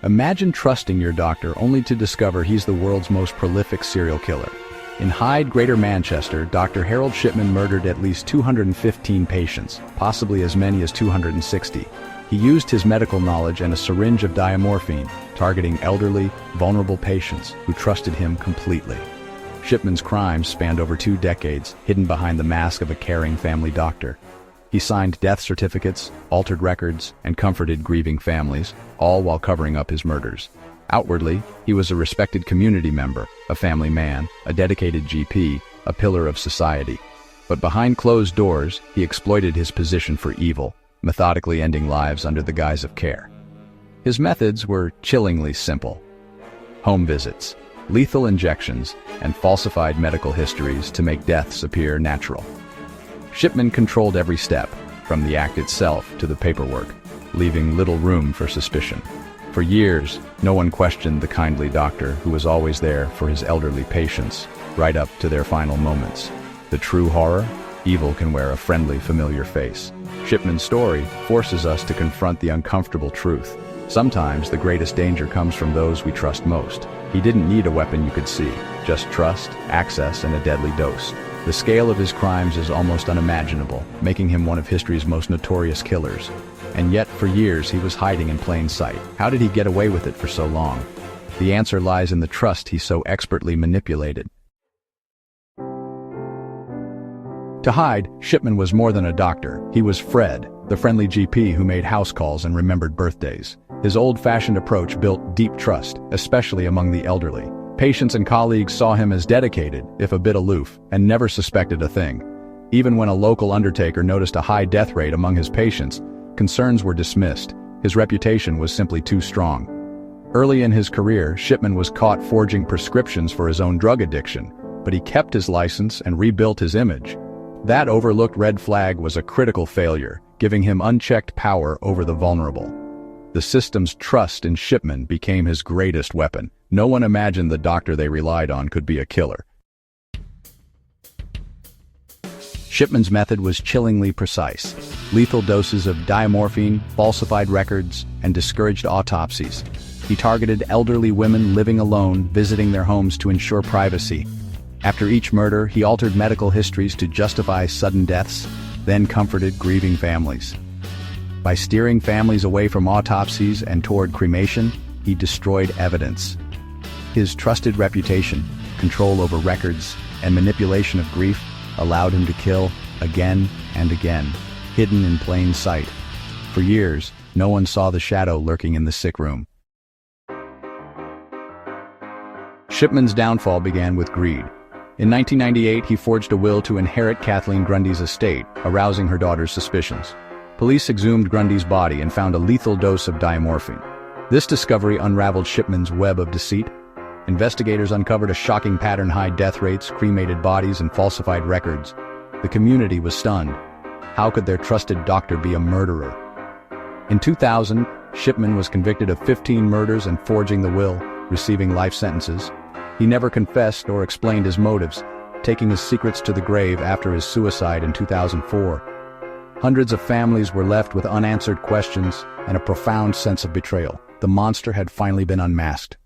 Imagine trusting your doctor only to discover he's the world's most prolific serial killer. In Hyde, Greater Manchester, Dr. Harold Shipman murdered at least 215 patients, possibly as many as 260. He used his medical knowledge and a syringe of diamorphine, targeting elderly, vulnerable patients who trusted him completely. Shipman's crimes spanned over 2 decades, hidden behind the mask of a caring family doctor. He signed death certificates, altered records, and comforted grieving families, all while covering up his murders. Outwardly, he was a respected community member, a family man, a dedicated GP, a pillar of society. But behind closed doors, he exploited his position for evil, methodically ending lives under the guise of care. His methods were chillingly simple. Home visits, lethal injections, and falsified medical histories to make deaths appear natural. Shipman controlled every step, from the act itself to the paperwork, leaving little room for suspicion. For years, no one questioned the kindly doctor who was always there for his elderly patients, right up to their final moments. The true horror? Evil can wear a friendly, familiar face. Shipman's story forces us to confront the uncomfortable truth. Sometimes the greatest danger comes from those we trust most. He didn't need a weapon you could see, just trust, access, and a deadly dose. The scale of his crimes is almost unimaginable, making him one of history's most notorious killers. And yet, for years, he was hiding in plain sight. How did he get away with it for so long? The answer lies in the trust he so expertly manipulated. To Hyde, Shipman was more than a doctor. He was Fred, the friendly GP who made house calls and remembered birthdays. His old-fashioned approach built deep trust, especially among the elderly. Patients and colleagues saw him as dedicated, if a bit aloof, and never suspected a thing. Even when a local undertaker noticed a high death rate among his patients, concerns were dismissed. His reputation was simply too strong. Early in his career, Shipman was caught forging prescriptions for his own drug addiction, but he kept his license and rebuilt his image. That overlooked red flag was a critical failure, giving him unchecked power over the vulnerable. The system's trust in Shipman became his greatest weapon. No one imagined the doctor they relied on could be a killer. Shipman's method was chillingly precise. Lethal doses of diamorphine, falsified records, and discouraged autopsies. He targeted elderly women living alone, visiting their homes to ensure privacy. After each murder, he altered medical histories to justify sudden deaths, then comforted grieving families. By steering families away from autopsies and toward cremation, he destroyed evidence. His trusted reputation, control over records, and manipulation of grief allowed him to kill again and again, hidden in plain sight. For years, no one saw the shadow lurking in the sick room. Shipman's downfall began with greed. In 1998, he forged a will to inherit Kathleen Grundy's estate, arousing her daughter's suspicions. Police exhumed Grundy's body and found a lethal dose of diamorphine. This discovery unraveled Shipman's web of deceit. Investigators uncovered a shocking pattern: high death rates, cremated bodies, and falsified records. The community was stunned. How could their trusted doctor be a murderer? In 2000, Shipman was convicted of 15 murders and forging the will, receiving life sentences. He never confessed or explained his motives, taking his secrets to the grave after his suicide in 2004. Hundreds of families were left with unanswered questions and a profound sense of betrayal. The monster had finally been unmasked.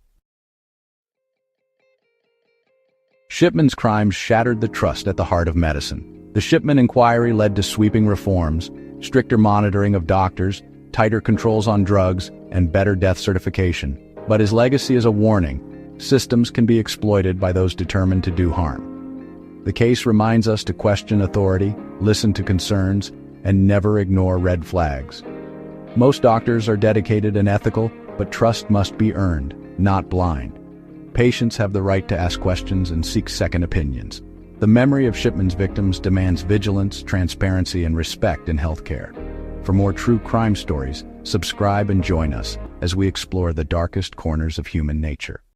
Shipman's crimes shattered the trust at the heart of medicine. The Shipman inquiry led to sweeping reforms, stricter monitoring of doctors, tighter controls on drugs, and better death certification. But his legacy is a warning. Systems can be exploited by those determined to do harm. The case reminds us to question authority, listen to concerns, and never ignore red flags. Most doctors are dedicated and ethical, but trust must be earned, not blind. Patients have the right to ask questions and seek second opinions. The memory of Shipman's victims demands vigilance, transparency, and respect in healthcare. For more true crime stories, subscribe and join us as we explore the darkest corners of human nature.